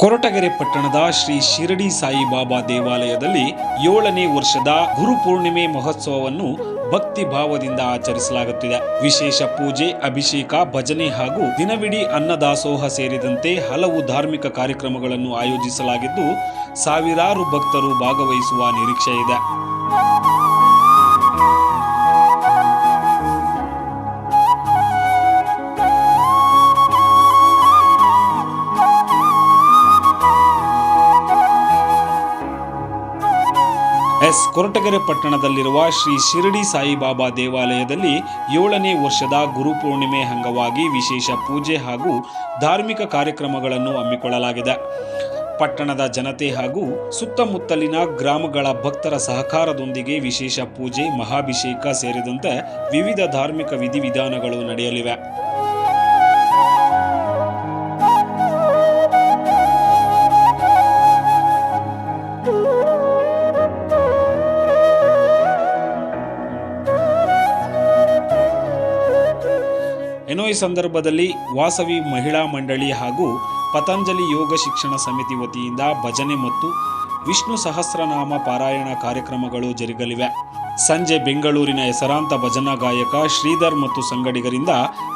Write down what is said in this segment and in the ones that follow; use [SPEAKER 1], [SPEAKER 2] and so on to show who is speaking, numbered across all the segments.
[SPEAKER 1] ಕೊರಟಗೆರೆ ಪಟ್ಟಣದ ಶ್ರೀ ಶಿರಡಿ ಸಾಯಿಬಾಬಾ ದೇವಾಲಯದಲ್ಲಿ 7ನೇ ವರ್ಷದ ಗುರುಪೂರ್ಣಿಮೆ ಮಹೋತ್ಸವವನ್ನು ಭಕ್ತಿ ಭಾವದಿಂದ ಆಚರಿಸಲಾಗುತ್ತಿದೆ. ವಿಶೇಷ ಪೂಜೆ, ಅಭಿಷೇಕ, ಭಜನೆ ಹಾಗೂ ದಿನವಿಡೀ ಅನ್ನದಾಸೋಹ ಸೇರಿದಂತೆ ಹಲವು ಧಾರ್ಮಿಕ ಕಾರ್ಯಕ್ರಮಗಳನ್ನು ಆಯೋಜಿಸಲಾಗಿದ್ದು ಸಾವಿರಾರು ಭಕ್ತರು ಭಾಗವಹಿಸುವ ನಿರೀಕ್ಷೆ ಇದೆ. ಕೊರಟಗೆರೆ ಪಟ್ಟಣದಲ್ಲಿರುವ ಶ್ರೀ ಶಿರಡಿ ಸಾಯಿಬಾಬಾ ದೇವಾಲಯದಲ್ಲಿ 7ನೇ ವರ್ಷದ ಗುರುಪೂರ್ಣಿಮೆ ಅಂಗವಾಗಿ ವಿಶೇಷ ಪೂಜೆ ಹಾಗೂ ಧಾರ್ಮಿಕ ಕಾರ್ಯಕ್ರಮಗಳನ್ನು ಹಮ್ಮಿಕೊಳ್ಳಲಾಗಿದೆ. ಪಟ್ಟಣದ ಜನತೆ ಹಾಗೂ ಸುತ್ತಮುತ್ತಲಿನ ಗ್ರಾಮಗಳ ಭಕ್ತರ ಸಹಕಾರದೊಂದಿಗೆ ವಿಶೇಷ ಪೂಜೆ, ಮಹಾಭಿಷೇಕ ಸೇರಿದಂತೆ ವಿವಿಧ ಧಾರ್ಮಿಕ ವಿಧಿವಿಧಾನಗಳು ನಡೆಯಲಿವೆ. ಈ ಸಂದರ್ಭದಲ್ಲಿ ವಾಸವಿ ಮಹಿಳಾ ಮಂಡಳಿ ಹಾಗೂ ಪತಂಜಲಿ ಯೋಗ ಶಿಕ್ಷಣ ಸಮಿತಿ ವತಿಯಿಂದ ಭಜನೆ ಮತ್ತು ವಿಷ್ಣು ಸಹಸ್ರನಾಮ ಪಾರಾಯಣ ಕಾರ್ಯಕ್ರಮಗಳು ಜರುಗಲಿವೆ. ಸಂಜೆ ಬೆಂಗಳೂರಿನ ಹೆಸರಾಂತ ಭಜನಾ ಗಾಯಕ ಶ್ರೀಧರ್ ಮತ್ತು ಸಂಗಡಿಗರಿಂದ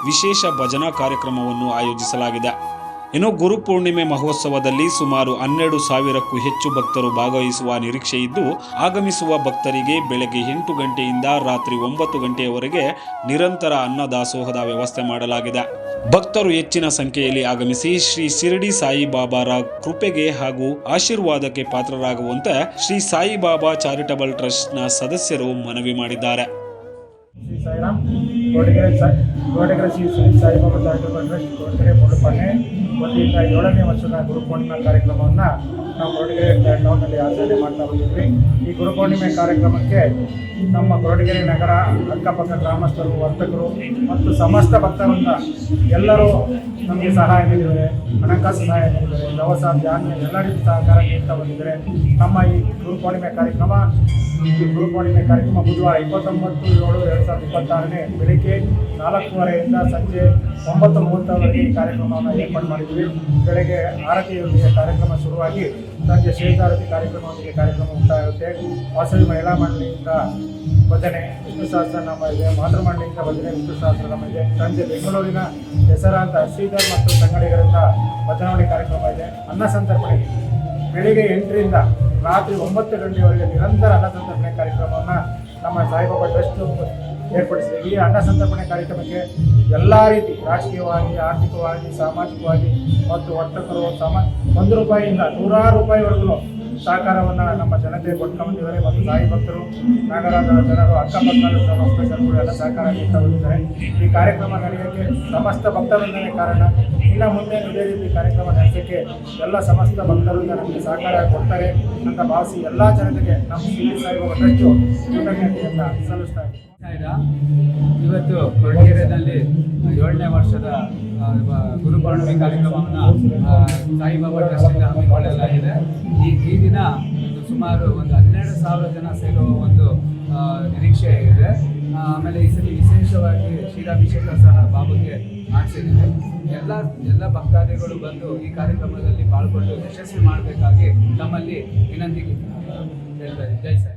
[SPEAKER 1] ವಿಶೇಷ ಭಜನಾ ಕಾರ್ಯಕ್ರಮವನ್ನು ಆಯೋಜಿಸಲಾಗಿದೆ. ಗುರುಪೂರ್ಣಿಮೆ ಮಹೋತ್ಸವದಲ್ಲಿ ಸುಮಾರು 12,000ಕ್ಕೂ ಹೆಚ್ಚು ಭಕ್ತರು ಭಾಗವಹಿಸುವ ನಿರೀಕ್ಷೆ ಇದ್ದು, ಆಗಮಿಸುವ ಭಕ್ತರಿಗೆ ಬೆಳಗ್ಗೆ 8 ಗಂಟೆಯಿಂದ ರಾತ್ರಿ 9 ಗಂಟೆಯವರೆಗೆ ನಿರಂತರ ಅನ್ನದಾಸೋಹದ ವ್ಯವಸ್ಥೆ ಮಾಡಲಾಗಿದೆ. ಭಕ್ತರು ಹೆಚ್ಚಿನ ಸಂಖ್ಯೆಯಲ್ಲಿ ಆಗಮಿಸಿ ಶ್ರೀ ಶಿರಡಿ ಸಾಯಿಬಾಬಾರ ಕೃಪೆಗೆ ಹಾಗೂ ಆಶೀರ್ವಾದಕ್ಕೆ ಪಾತ್ರರಾಗುವಂತೆ ಶ್ರೀ ಸಾಯಿಬಾಬಾ ಚಾರಿಟಬಲ್ ಟ್ರಸ್ಟ್ನ ಸದಸ್ಯರು ಮನವಿ ಮಾಡಿದ್ದಾರೆ.
[SPEAKER 2] ಶ್ರೀ ಸಾಯಿರಾಮ್ ಕೊರಟಗೆರೆ ಶ್ರೀ ಸಾಯಿಬಾಬಾ ಚಾರಿಟಬಲ್ ಟ್ರಸ್ಟ್ ಕೊರಟಗೆರೆ ಮುಳುಪಾನೆ ವತಿಯಿಂದ 7ನೇ ವರ್ಷದ ಗುರುಪೂರ್ಣಿಮಾ ಕಾರ್ಯಕ್ರಮವನ್ನು ನಾವು ಕೊರಟಗೆರೆ ಟೌನ್ನಲ್ಲಿ ಆಚರಣೆ ಮಾಡ್ತಾ ಬಂದಿದ್ವಿ. ಈ ಗುರುಪೂರ್ಣಿಮೆ ಕಾರ್ಯಕ್ರಮಕ್ಕೆ ನಮ್ಮ ಕೊರಟಗೆರೆ ನಗರ, ಅಕ್ಕಪಕ್ಕ ಗ್ರಾಮಸ್ಥರು, ವರ್ತಕರು ಮತ್ತು ಸಮಸ್ತ ಭಕ್ತರಿಂದ ಎಲ್ಲರೂ ನಮಗೆ ಸಹಾಯ ನೀಡಿದ್ದಾರೆ. ಹಣಕಾಸು ಸಹಾಯ ನೀಡಿದ್ದಾರೆ, ದವಸ ಧಾನ್ಯ ಎಲ್ಲ ರೀತಿ ಸಹಕಾರ ನೀಡ್ತಾ ಬಂದಿದ್ದಾರೆ. ನಮ್ಮ ಈ ಗುರುಪೂರ್ಣಿಮೆ ಕಾರ್ಯಕ್ರಮ ಬುಧವಾರ 29/7/2026 ಬೆಳಿಗ್ಗೆ 4:30ರಿಂದ ಸಂಜೆ 9:30ವರೆಗೆ ಈ ಕಾರ್ಯಕ್ರಮವನ್ನು ಏರ್ಪಾಡು ಮಾಡಿದ್ವಿ. ಬೆಳಗ್ಗೆ ಆರತಿಯೊಂದಿಗೆ ಕಾರ್ಯಕ್ರಮ ಶುರುವಾಗಿ ಸಂಜೆ ಶೇಷಾರತಿ ಕಾರ್ಯಕ್ರಮದೊಂದಿಗೆ ಕಾರ್ಯಕ್ರಮ ಮುಕ್ತಾಯವಾಗುತ್ತೆ. ವಾಸವಿ ಮಹಿಳಾ ಮಂಡಳಿಯಿಂದ ಭಜನೆ, ವಿಷ್ಣು ಸಹಸ್ರನಾಮ ಇದೆ. ಮಾತೃ ಮಂಡಳಿಯಿಂದ ಭಜನೆ, ವಿಷ್ಣು ಸಹಸ್ರನಾಮ ಇದೆ. ಸಂಜೆ ಬೆಂಗಳೂರಿನ ಹೆಸರಾಂತ ಶ್ರೀಧರ್ ಮತ್ತು ಸಂಗಡಿಗರಿಂದ ಭಜನಾವಳಿ ಕಾರ್ಯಕ್ರಮ ಇದೆ. ಅನ್ನ ಸಂತರ್ಪಣೆ ಬೆಳಿಗ್ಗೆ 8ರಿಂದ ರಾತ್ರಿ 9 ಗಂಟೆಯವರೆಗೆ ನಿರಂತರ ಅನ್ನ ಸಂತರ್ಪಣೆ ಕಾರ್ಯಕ್ರಮವನ್ನು ನಮ್ಮ ಸಾಯಿಬಾಬಾ ಟ್ರಸ್ಟ್ ಏರ್ಪಡಿಸಿದೆ. ಈ ಅನ್ನ ಸಂತರ್ಪಣೆ ಕಾರ್ಯಕ್ರಮಕ್ಕೆ ಎಲ್ಲ ರೀತಿ ರಾಜಕೀಯವಾಗಿ, ಆರ್ಥಿಕವಾಗಿ, ಸಾಮಾಜಿಕವಾಗಿ ಮತ್ತು ವರ್ತಕರು ₹1 ರೂಪಾಯಿಯಿಂದ ₹100 ಸಹಕಾರವನ್ನು ನಮ್ಮ ಜನತೆ ಕೊಟ್ಕೊಂಡಿದ್ದಾರೆ. ಮತ್ತು ಸಾಯಿ ಭಕ್ತರು, ನಗರದ ಜನರು, ಅಕ್ಕಪಕ್ಕದ ಜನರು ಎಲ್ಲ ಸಹಕಾರ ನೀಡ್ತಾ ಬಂದಿದ್ದಾರೆ. ಈ ಕಾರ್ಯಕ್ರಮ ನಡೆಯೋಕ್ಕೆ ಸಮಸ್ತ ಭಕ್ತರಿಂದಲೇ ಕಾರಣ. ಇನ್ನು ಮುಂದೆ ಇದೇ ರೀತಿ ಕಾರ್ಯಕ್ರಮ ನಡೆಸೋಕ್ಕೆ ಎಲ್ಲ ಸಮಸ್ತ ಭಕ್ತರಿಂದ ನಮಗೆ ಸಹಕಾರ ಕೊಡ್ತಾರೆ ಅಂತ ಭಾವಿಸಿ ಎಲ್ಲ ಜನತೆಗೆ ನಮ್ಮ ಶ್ರೀ ಸಾಯಿಬಾಬಾ ಟ್ರಸ್ಟು ಕೃತಜ್ಞತೆಯನ್ನು ಸಲ್ಲಿಸ್ತಾ ಇದ್ದೀವಿ.
[SPEAKER 3] ಇವತ್ತು ಕೊರಟಗೆರೆಯಲ್ಲಿ 7ನೇ ವರ್ಷದ ಗುರುಪೂರ್ಣಿಮೆ ಕಾರ್ಯಕ್ರಮವನ್ನು ಸಾಯಿಬಾಬಾ ಟ್ರಸ್ಟಿಂದ ಹಮ್ಮಿಕೊಳ್ಳಲಾಗಿದೆ. ಈ ದಿನ ಸುಮಾರು 12,000 ಜನ ಸೇರುವ ಒಂದು ನಿರೀಕ್ಷೆ ಇದೆ. ಆಮೇಲೆ ಈ ಸರಿ ವಿಶೇಷವಾಗಿ ಕ್ಷೀರಾಭಿಷೇಕ ಸಹ ಬಾಬುಗೆ ಮಾಡಿಸಿದ್ದೀವಿ. ಎಲ್ಲ ಭಕ್ತಾದಿಗಳು ಬಂದು ಈ ಕಾರ್ಯಕ್ರಮದಲ್ಲಿ ಪಾಲ್ಗೊಂಡು ಯಶಸ್ವಿ ಮಾಡಬೇಕಾಗಿ ತಮ್ಮಲ್ಲಿ ವಿನಂತಿ ಹೇಳ್ತಾರೆ. ಜೈ ಸಾಯಿ.